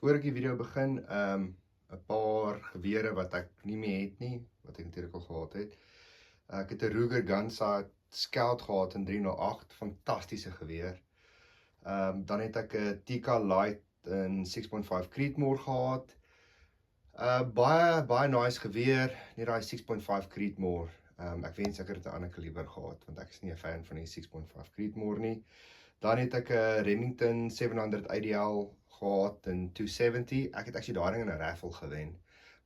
Voor ek die video begin, 'n paar gewere wat ek nie meer het nie, wat ek natuurlik al gehad het. Ek het 'n Ruger Gunsight Scout gehad in 308, fantastiese geweer. Dan het ek 'n Tikka Light in 6.5 Creedmoor gehad. Baie nice geweer, nie daai 6.5 Creedmoor. Ek wens ek het 'n ander kaliber gehad, want ek is nie 'n fan van die 6.5 Creedmoor nie. Dan het ek 'n Remington 700 IDL gehad in 270. Ek het actually daai ding in 'n raffle gewen,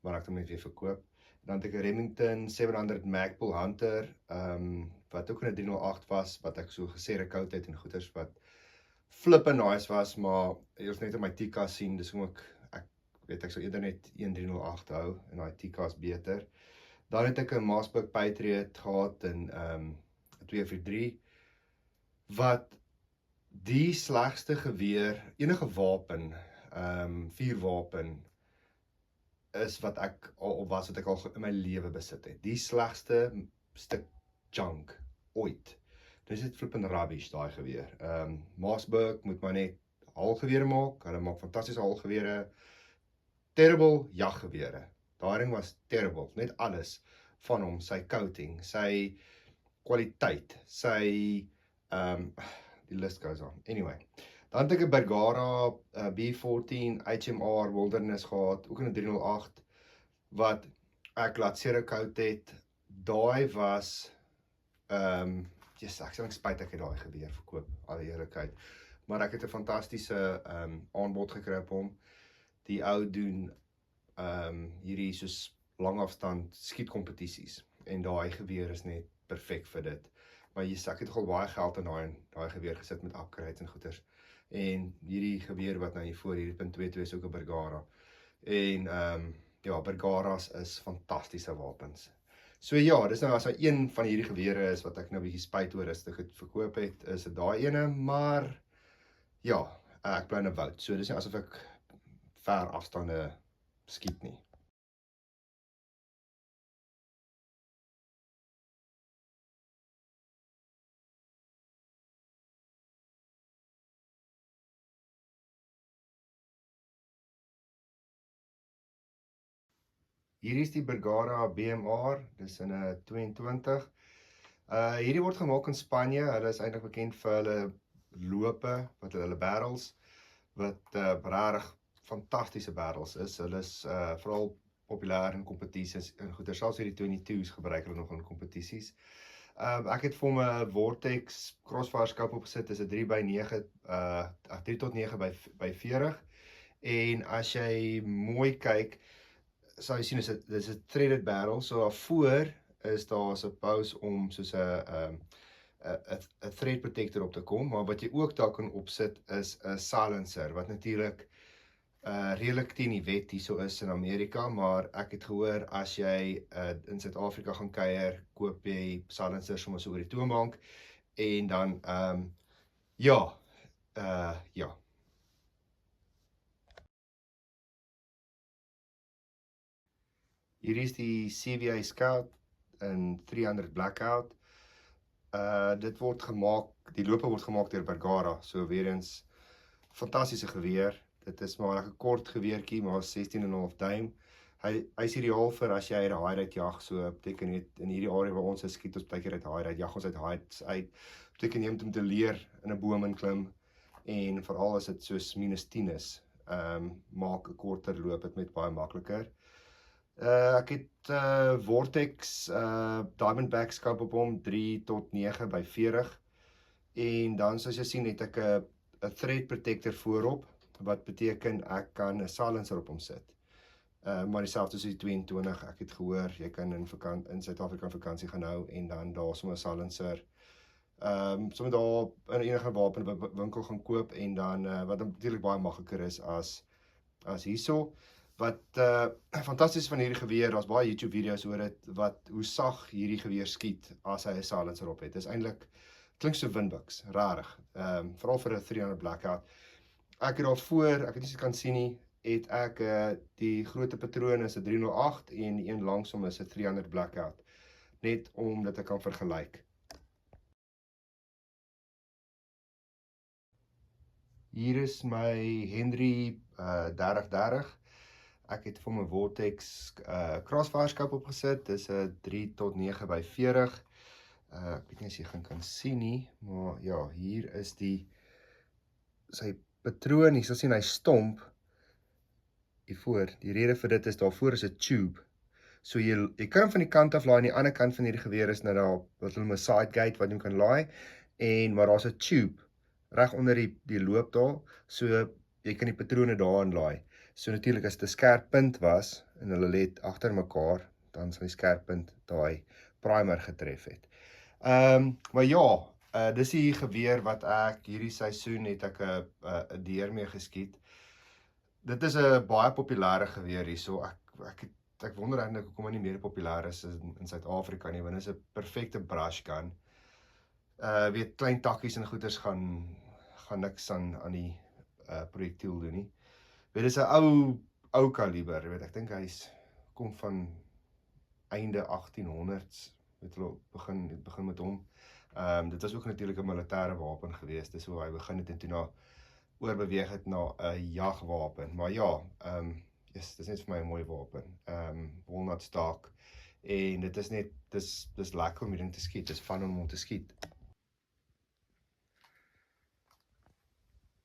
maar ek het hom net weer verkoop. Dan het ek 'n Remington 700 Magpul Hunter, wat ook in 'n 308 was, wat ek so gesê recout het en goeders wat flippe nice was, maar jy ons net in my Tikka sien, dis hoekom ek sou eerder net 1 308 hou en daai Tikka is beter. Dan het ek 'n Mossberg Patriot gehad in 243 wat die slegste geweer, enige wapen, vuurwapen is wat ek al in my lewe besit het. Die slegste stuk junk ooit. Dis net flippin rubbish daai geweer. Mossberg moet maar net halgewere maak. Hulle maak fantastiese halgewere. Terrible jaggewere. Daai ding was terrible. Net alles van hom, sy coating, sy kwaliteit, sy die list goes on. Anyway, dan het ek 'n Bergara B14 HMR Wilderness gehad, ook in 'n 308, wat ek laat serocoat het. Daai was, ek sal spyt ek het daai geweer verkoop, al die eerlikheid. Maar ek het 'n fantastiese aanbod gekry op hom. Die ou doen hierdie soos langafstand skietkompetisies, en daai geweer is net perfek vir dit. Maar ek het al baie geld in daai geweer gesit met upgrades en goeders. En hierdie geweer wat nou hier voor, hierdie .22 is ook 'n Bergara. En Bergaras is fantastiese wapens. So ja, dis nou as een van hierdie gewere is wat ek nou bietjie spyt oor is dit verkoop het, is dit daai ene, maar ja, ek bly in 'n woud. So dis nie asof ek ver afstande skiet nie. Hier is die Bergara BMR, dis in 'n 22. Hierdie word gemaak in Spanje. Hulle is eintlik bekend vir hulle lope, hulle barrels, wat regtig fantastiese barrels is. Hulle is veral populêr in kompetisies en goeie, selfs hierdie 22's gebruik hulle nog in kompetisies. Ek het vir hom 'n Vortex Crossfire scope opgesit, dis 'n 3x9, 3/9 by 40. En as jy mooi kyk, sal jy sien dis 'n threaded barrel, so daarvoor is daar suppose om soos 'n thread protector op te kom, maar wat jy ook daar kan opsit is 'n silencer, wat natuurlik redelik teen die wet hierso is in Amerika, maar ek het gehoor as jy in Suid-Afrika gaan kuier, koop jy silencers sommer so oor die toonbank, en dan ja. Hier is die CVA Scout in 300 Blackout. Dit word gemaak, die lope word gemaak deur Bergara, so weer eens fantastiese geweer. Dit is maar 'n kort geweertjie, maar 16,5 duim. Hy is ideaal vir as jy uit 'n high-rate jag, so beteken net in hierdie area waar ons skiet, ons baie keer uit high-rate, jag ons uit heights uit. Beteken jy moet om te leer in 'n boom inklim, en veral as dit soos -10 is, maak 'n korter loop dit met baie makliker. Ek het Vortex Diamondback scope op hom, 3/9 by 40. En dan soos jy sien het ek 'n thread protector voorop, wat beteken ek kan 'n silencer op hom sit. Maar dieselfde soos die 22, ek het gehoor jy kan in Suid-Afrika vakansie gaan hou en dan daar sommer 'n silencer. Sommer daar in enige wapenwinkel gaan koop, en dan wat natuurlik baie makliker is as hierso. Wat fantasties van hierdie geweer, daar's baie YouTube video's oor dit, hoe sag hierdie geweer skiet as hy 'n silencer op het. Dis eintlik klink so windbuks, rarig. Veral vir 'n 300 Blackout. Ek het daarvoor, ek weet nie as jy kan sien nie, het ek die grootte patroon is 'n 308 en die een langsom is 'n 300 Blackout. Net om dit te kan vergelyk. Hier is my Henry 30-30. Ek het vir my Vortex Crossfire scope opgesit, dis 'n 3 tot 9 by 40. Ek weet nie as jy kan sien nie, maar ja, hier is sy patroon, jy sal sien hy stomp hiervoor. Die rede vir dit is daarvoor is 'n tube. So jy kan hom van die kant af laai, en die ander kant van hierdie geweer is nou daar wat hulle 'n side gate wat jy kan laai, maar daar's 'n tube reg onder die loop daar, so jy kan die patrone daarin laai. So natuurlik as dit 'n skerp punt was en hulle lê agter mekaar, dan sal die skerp punt daai primer getref het. Maar ja, dis die geweer wat ek hierdie seisoen het ek 'n deer mee geskiet. Dit is 'n baie populêre geweer hierso. Ek wonder eintlik hoekom hy nie meer populêr is in Suid-Afrika nie, want dit is 'n perfekte brush gun. Weet klein takkies en goeders gaan niks aan die projektiel doen nie. Weet dis 'n ou kaliber, weet ek dink hy's kom van einde 1800s, weet hulle begin met hom. Dit was ook natuurlik 'n militêre wapen geweest, dis hoe hy begin het en toe oorbeweeg het na 'n jagwapen. Maar ja, dis net vir my 'n mooi wapen. Walnut stock, en dit is net dis lekker om hierin te skiet. Dis fun om te skiet.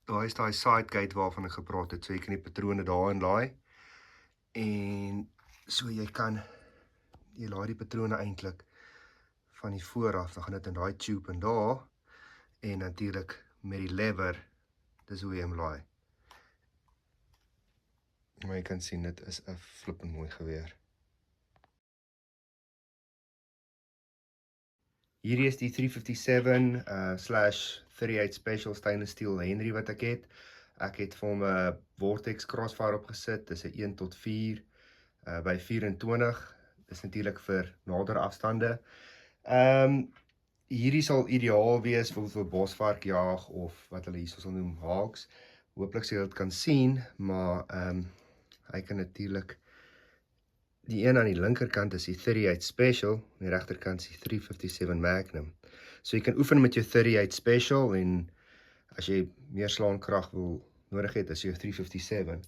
Daar is daai side gate waarvan ek gepraat het, so jy kan die patrone daarin laai. En so jy laai die patrone eintlik van die vooraf, dan gaan dit in daai tube en daar, en natuurlik met die lever, dis hoe jy hom laai. Maar jy kan sien, dit is 'n flippend mooi geweer. Hierdie is die 357/38 Special Stainless Steel Henry wat ek het. Ek het vir hom 'n Vortex Crossfire opgesit, dis 'n 1 tot 4 by 24. Dis natuurlik vir nader afstande. Hierdie sal ideaal wees vir bosvarkjag of wat hulle hierso sal noem hawks. Hooplik sê jy dit kan sien, maar hy kan natuurlik, die een aan die linkerkant is die 38 Special, aan die regterkant is die 357 Magnum. So jy kan oefen met jou 38 Special, en as jy meer slaankrag nodig het as jou 357.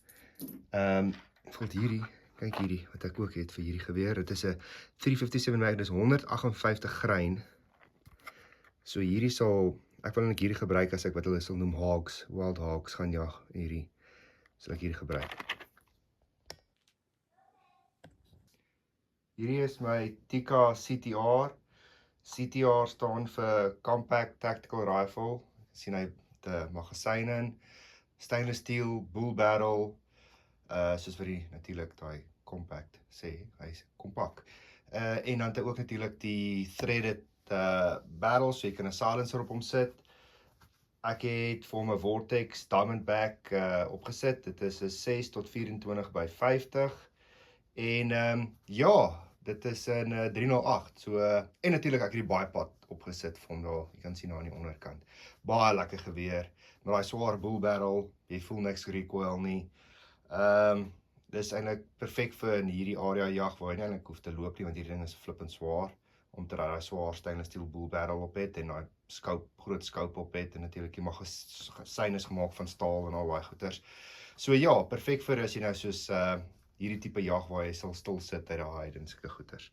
Bijvoorbeeld hierdie, kyk hierdie, wat ek ook het vir hierdie geweer, dit is 'n 357 Magnum, dis 158 grein. So hierdie ek wil net hierdie gebruik as ek wat hulle sal noem hawks, wild hawks gaan jag, hierdie sal ek hierdie gebruik. Hierdie is my Tikka CTR. CTR staan vir Compact Tactical Rifle. Sien hy het 'n magasyn in, stainless steel, bull barrel, soos wat die natuurlik daai compact sê, hy's kompak. En dan het hy ook natuurlik die threaded barrel, so jy kan 'n silencer op hom sit. Ek het vir hom 'n Vortex Diamondback opgesit. Dit is 'n 6 tot 24 by 50. En ja, dit is 'n 308. So en natuurlik ek het die bipod opgesit vir hom daar. Jy kan sien daar aan die onderkant. Baie lekker geweer met daai swaar bull barrel. Jy voel niks recoil nie. Dis eintlik perfek vir in hierdie area jag waar jy nie eintlik hoef te loop nie, want hierdie ding is flippend swaar, omdat hy daai swaar stainless steel bull barrel op het en daai groot scope op het, en natuurlik die magasyn is gemaak van staal en al daai goeters. So ja, perfek vir as jy nou soos hierdie tipe jag waar jy sal stil sit uit daai en sulke goeters.